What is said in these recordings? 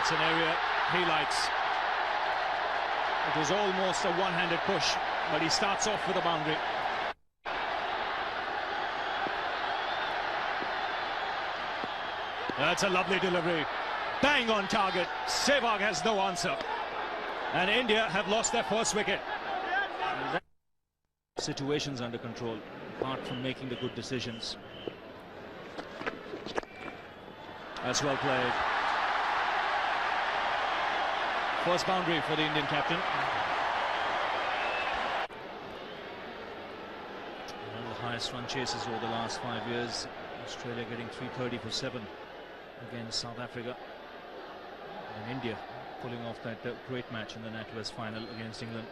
That's an area he likes. It was almost a one-handed push, but he starts off with a boundary. That's a lovely delivery. Bang on target. Sehwag has no answer. And India have lost their first wicket. Situations under control, apart from making the good decisions. That's well played. First boundary for the Indian captain. One of the highest run chases over the last 5 years. Australia getting 330 for 7 against South Africa. And India pulling off that great match in the NatWest final against England.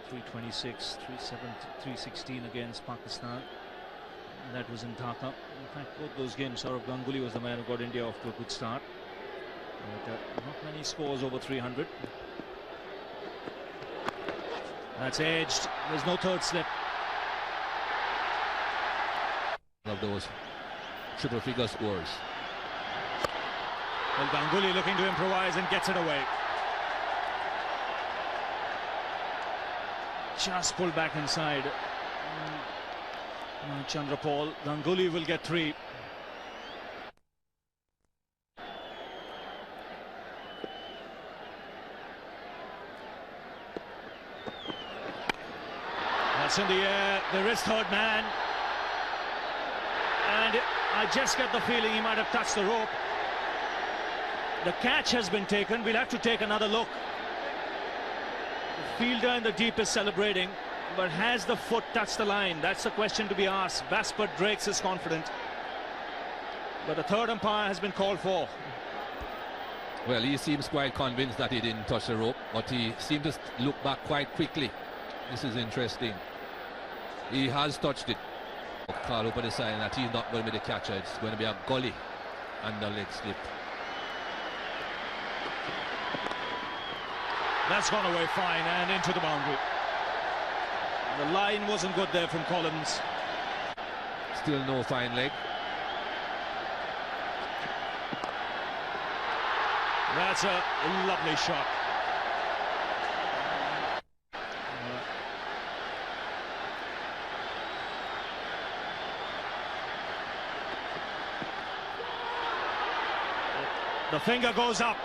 326, 316 against Pakistan. And that was in Dhaka. In fact, both those games, Saurav Ganguly was the man who got India off to a good start. But not many scores over 300. That's edged. There's no third slip. Of those triple figure scores. Well, Ganguly looking to improvise and gets it away. Just pulled back inside. Chandrapal. Ganguly will get 3. That's in the air. There is third man. And I just get the feeling he might have touched the rope. The catch has been taken. We'll have to take another look. The fielder in the deep is celebrating, but has the foot touched the line? That's the question to be asked. Baspert Drakes is confident, but the third umpire has been called for. Well, he seems quite convinced that he didn't touch the rope, but he seemed to look back quite quickly. This is interesting. He has touched it. Call over the sign that he's not going to be the catcher. It's going to be a gully and the leg slip. That's gone away fine and into the boundary. The line wasn't good there from Collins. Still no fine leg. That's a lovely shot. The finger goes up.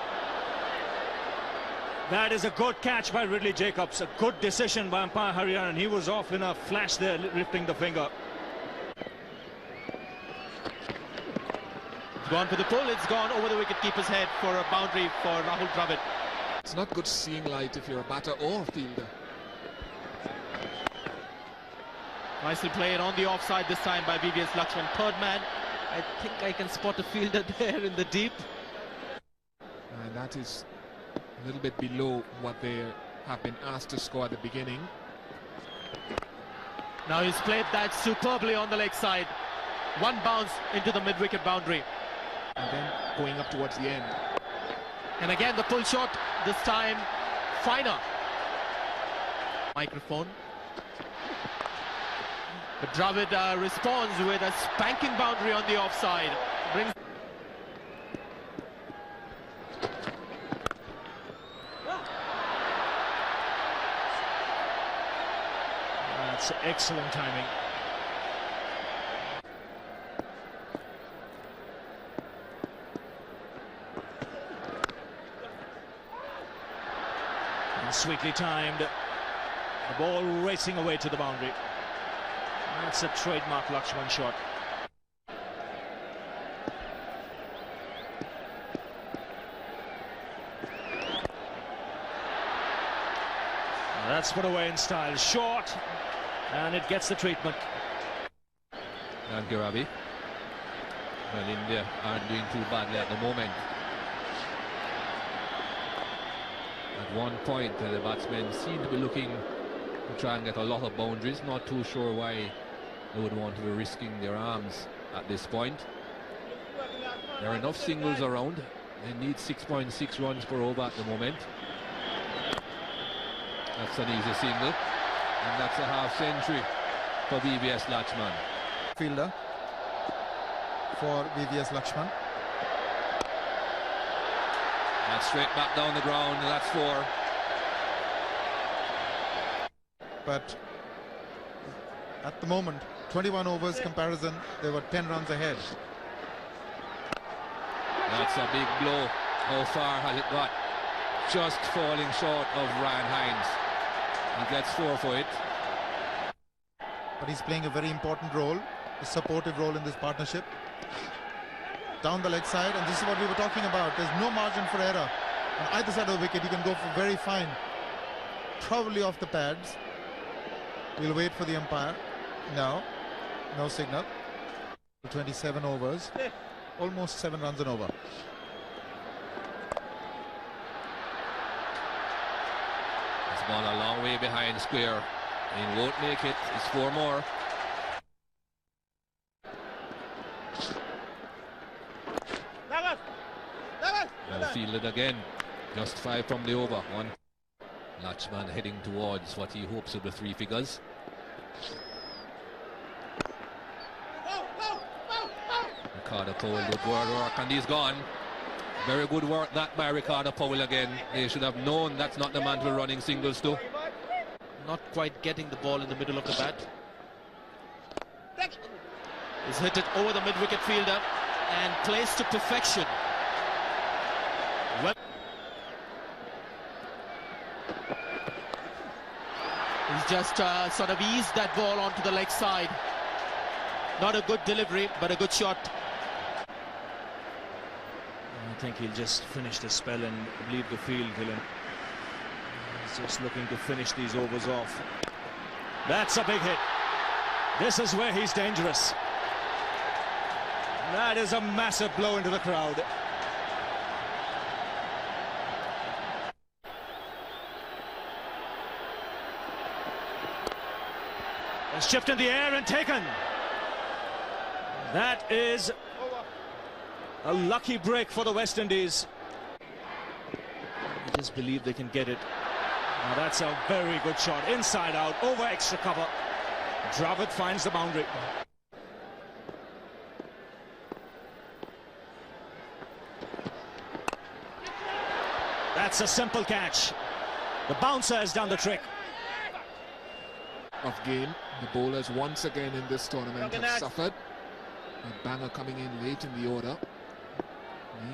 That is a good catch by Ridley Jacobs. A good decision by umpire Hariharan. He was off in a flash there, lifting the finger. It's gone for the pull. It's gone over the wicketkeeper's head for a boundary for Rahul Dravid. It's not good seeing light if you're a batter or a fielder. Nicely played on the offside this time by VVS Lakshman. Third man. I think I can spot a fielder there in the deep. And that is a little bit below what they have been asked to score at the beginning. Now he's played that superbly on the leg side. One bounce into the mid-wicket boundary. And then going up towards the end. And again the pull shot, this time finer. Microphone. But Dravid responds with a spanking boundary on the offside. Brings That's excellent timing. And sweetly timed. The ball racing away to the boundary. That's a trademark Lakshman shot. That's put away in style. Short. And it gets the treatment. And Garabi. Well, India aren't doing too badly at the moment. At one point, the batsmen seem to be looking to try and get a lot of boundaries. Not too sure why they would want to be risking their arms at this point. There are enough singles around. They need 6.6 runs per over at the moment. That's an easy single. And that's a half century for VVS Lakshman. Fielder for VVS Lakshman. And straight back down the ground, and that's 4. But at the moment, 21 overs comparison, they were 10 runs ahead. That's a big blow. How far has it got? Just falling short of Ryan Hines. He gets 4 for it. But he's playing a very important role, a supportive role in this partnership. Down the leg side, and this is what we were talking about. There's no margin for error. On either side of the wicket, you can go for very fine. Probably off the pads. We'll wait for the umpire. No signal. 27 overs. Almost 7 runs and over. It's gone a long way behind square. He won't make it. It's 4 more. Well fielded again. Just 5 from the over. One Latchman heading towards what he hopes of the 3 figures. Ricardo Powell, good work, and he's gone. Very good work that by Ricardo Powell again. They should have known that's not the man to be running singles to. Not quite getting the ball in the middle of the bat. He's hit it over the mid-wicket fielder and placed to perfection. Well, he's just sort of eased that ball onto the leg side. Not a good delivery, but a good shot. I think he'll just finish the spell and leave the field, Gillen. He's just looking to finish these overs off. That's a big hit. This is where he's dangerous. That is a massive blow into the crowd. A shift in the air and taken. That is a lucky break for the West Indies. I just believe they can get it. Now that's a very good shot. Inside out, over extra cover. Dravid finds the boundary. That's a simple catch. The bouncer has done the trick. Of game, the bowlers once again in this tournament have suffered. A banger coming in late in the order.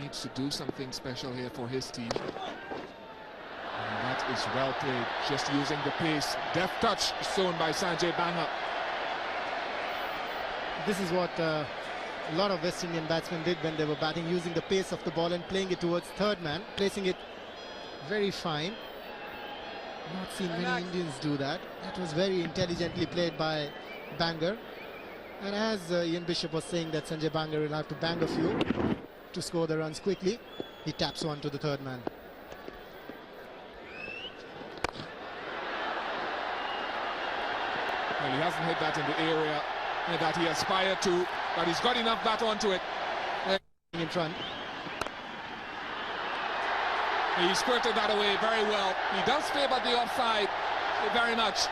Needs to do something special here for his team. And that is well played, just using the pace. Deft touch shown by Sanjay Banga. This is what a lot of West Indian batsmen did when they were batting, using the pace of the ball and playing it towards third man, placing it very fine. Not seen many Indians do that. That was very intelligently played by Banger. And as Ian Bishop was saying that Sanjay Banger will have to bang a few to score the runs quickly, he taps one to the third man. Well, he hasn't hit that in the area that he aspired to, but he's got enough bat onto it. In front. He squirted that away very well. He does favour the offside very much.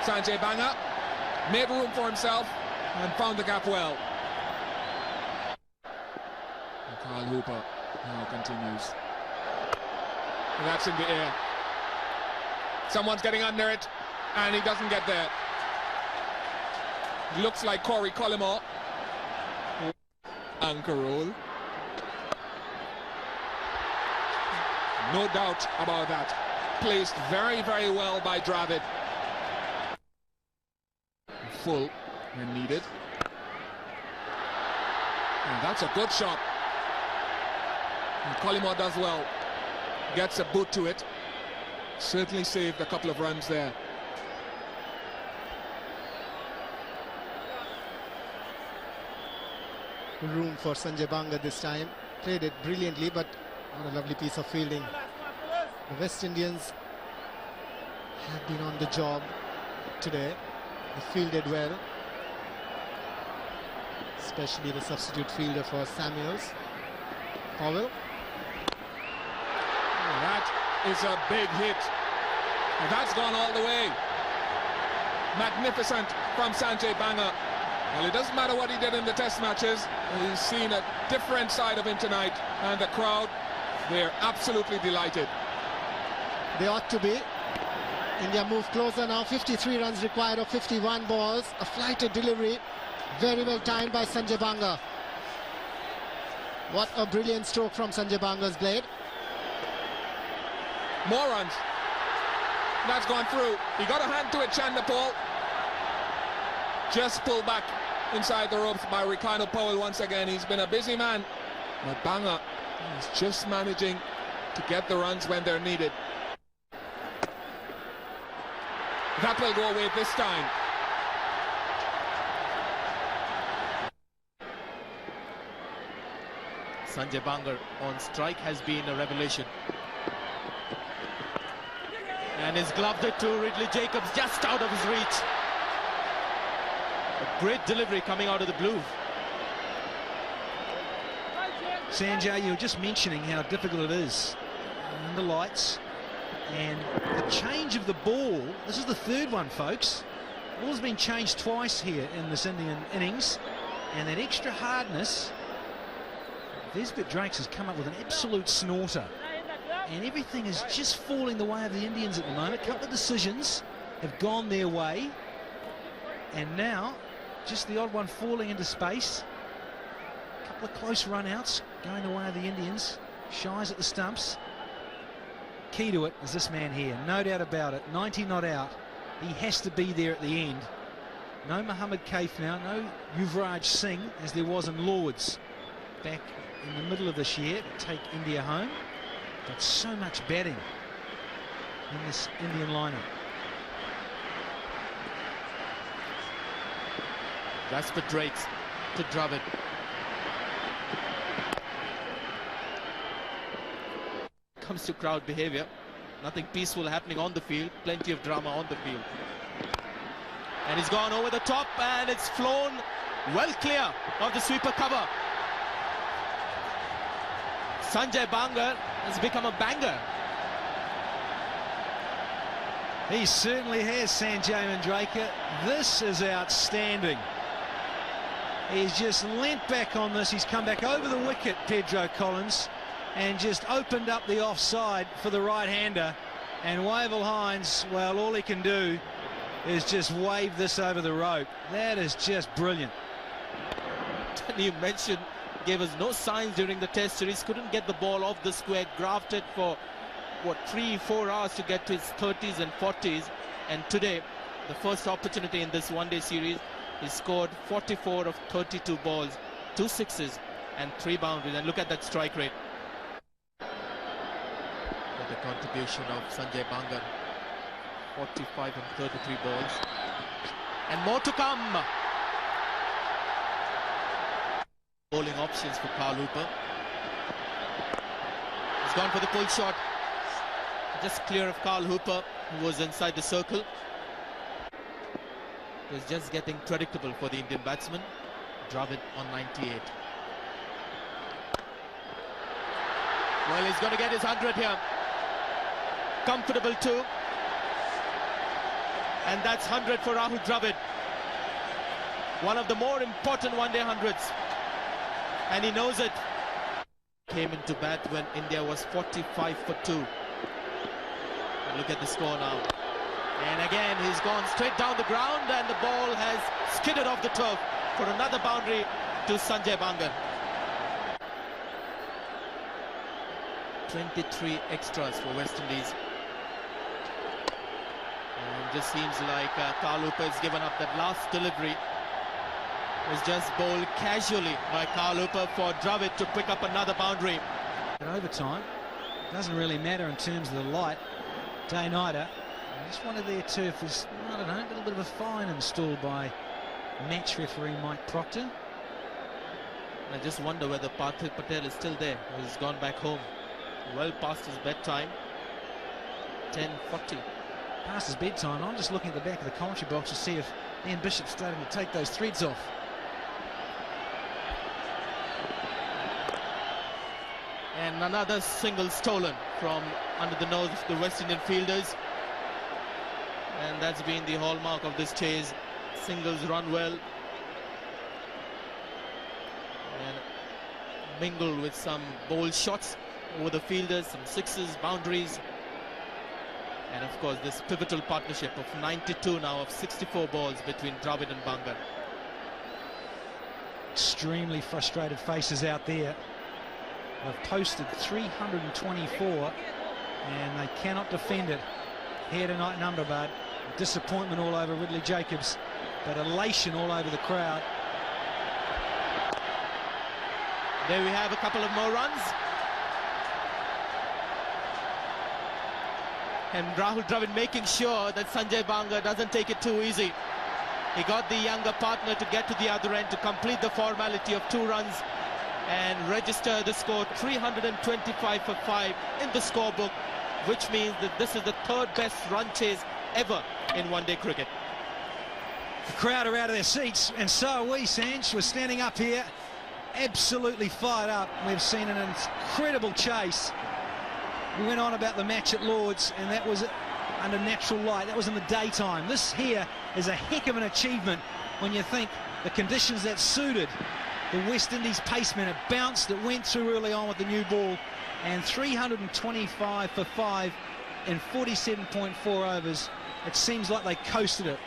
Sanjay Banga made room for himself and found the gap well. And Carl Hooper now continues. And that's in the air. Someone's getting under it, and he doesn't get there. Looks like Corey Collymore. Anchor roll. No doubt about that. Placed very, very well by Dravid. Full when needed. And that's a good shot. And Collymore does well. Gets a boot to it. Certainly saved a couple of runs there. Room for Sanjay Banga this time. Played it brilliantly, but what a lovely piece of fielding. The West Indians have been on the job today. They fielded well, especially the substitute fielder for Samuels, Powell. That is a big hit. And that's gone all the way. Magnificent from Sanjay Banga. Well, it doesn't matter what he did in the test matches. He's seen a different side of him tonight, and the crowd They're absolutely delighted. They ought to be. India move closer now. 53 runs required of 51 balls. A flighted delivery. Very well timed by Sanjay Banga. What a brilliant stroke from Sanjay Banga's blade. More runs. That's gone through. He got a hand to it, Chandapal. Just pulled back inside the ropes by Ricardo Powell once again. He's been a busy man. But Banga is just managing to get the runs when they're needed. That will go away this time. Sanjay Banga on strike has been a revelation. And he's gloved it to Ridley Jacobs, just out of his reach. A great delivery coming out of the blue. Sanjay, you were just mentioning how difficult it is in the lights, and the change of the ball. This is the third one, folks. The ball's been changed twice here in this Indian innings, and that extra hardness. Nisbet Drakes has come up with an absolute snorter, and everything is just falling the way of the Indians at the moment. A couple of decisions have gone their way, and now just the odd one falling into space. A couple of close run-outs going the way of the Indians. Shies at the stumps. Key to it is this man here, no doubt about it. 90 not out. He has to be there at the end. No Mohammad Kaif now, no Yuvraj Singh as there was in Lords back in the middle of this year to take India home. But so much batting in this Indian lineup. That's for Drakes to Dravid. Comes to crowd behavior, nothing peaceful happening on the field, plenty of drama on the field. And he's gone over the top, and it's flown well clear of the sweeper cover. Sanjay Banga has become a banger. He certainly has, Sanjay Mandrake. This is outstanding. He's just leant back on this. He's come back over the wicket, Pedro Collins, and just opened up the offside for the right-hander. And Wavell Hines, well, all he can do is just wave this over the rope. That is just brilliant. You mentioned, gave us no signs during the test series, couldn't get the ball off the square, grafted for, what, 3-4 hours to get to his 30s and 40s. And today, the first opportunity in this one-day series, he scored 44 of 32 balls, 2 sixes and 3 boundaries. And look at that strike rate. The contribution of Sanjay Banga, 45 and 33 balls, and more to come. Bowling options for Carl Hooper. He's gone for the pull shot, just clear of Carl Hooper, who was inside the circle. It was just getting predictable for the Indian batsman. Dravid on 98. Well, he's going to get his 100 here. Comfortable too, and that's 100 for Rahul Dravid, one of the more important one-day hundreds, and he knows it. Came into bat when India was 45 for 2. And look at the score now, and again he's gone straight down the ground, and the ball has skidded off the turf for another boundary to Sanjay Banga. 23 extras for West Indies. And just seems like Carl Hooper has given up that last delivery. It was just bowled casually by Carl Hooper for Dravid to pick up another boundary. At overtime, it doesn't really matter in terms of the light, day-nighter. I just wonder there too if there's, I don't know, a little bit of a fine installed by match referee Mike Proctor. I just wonder whether Parthiv Patel is still there. He's gone back home. Well past his bedtime. 10:40. Past his bedtime. I'm just looking at the back of the commentary box to see if Ian Bishop's starting to take those threads off. And another single stolen from under the nose of the West Indian fielders. And that's been the hallmark of this chase. Singles run well. And mingled with some bold shots. over the fielders, some sixes, boundaries. And of course this pivotal partnership of 92 now of 64 balls between Dravid and Banga. Extremely frustrated faces out there. They've posted 324 and they cannot defend it here tonight in Ahmedabad. Disappointment all over Ridley Jacobs, but elation all over the crowd. There we have a couple of more runs. And Rahul Dravid making sure that Sanjay Banga doesn't take it too easy. He got the younger partner to get to the other end to complete the formality of 2 runs and register the score 325 for 5 in the scorebook, which means that this is the 3rd best run chase ever in one-day cricket. The crowd are out of their seats, and so are we, Sanj. We're standing up here, absolutely fired up. We've seen an incredible chase. We went on about the match at Lord's, and that was under natural light. That was in the daytime. This here is a heck of an achievement when you think the conditions that suited the West Indies pacemen. It bounced, it went through early on with the new ball, and 325 for 5 in 47.4 overs. It seems like they coasted it.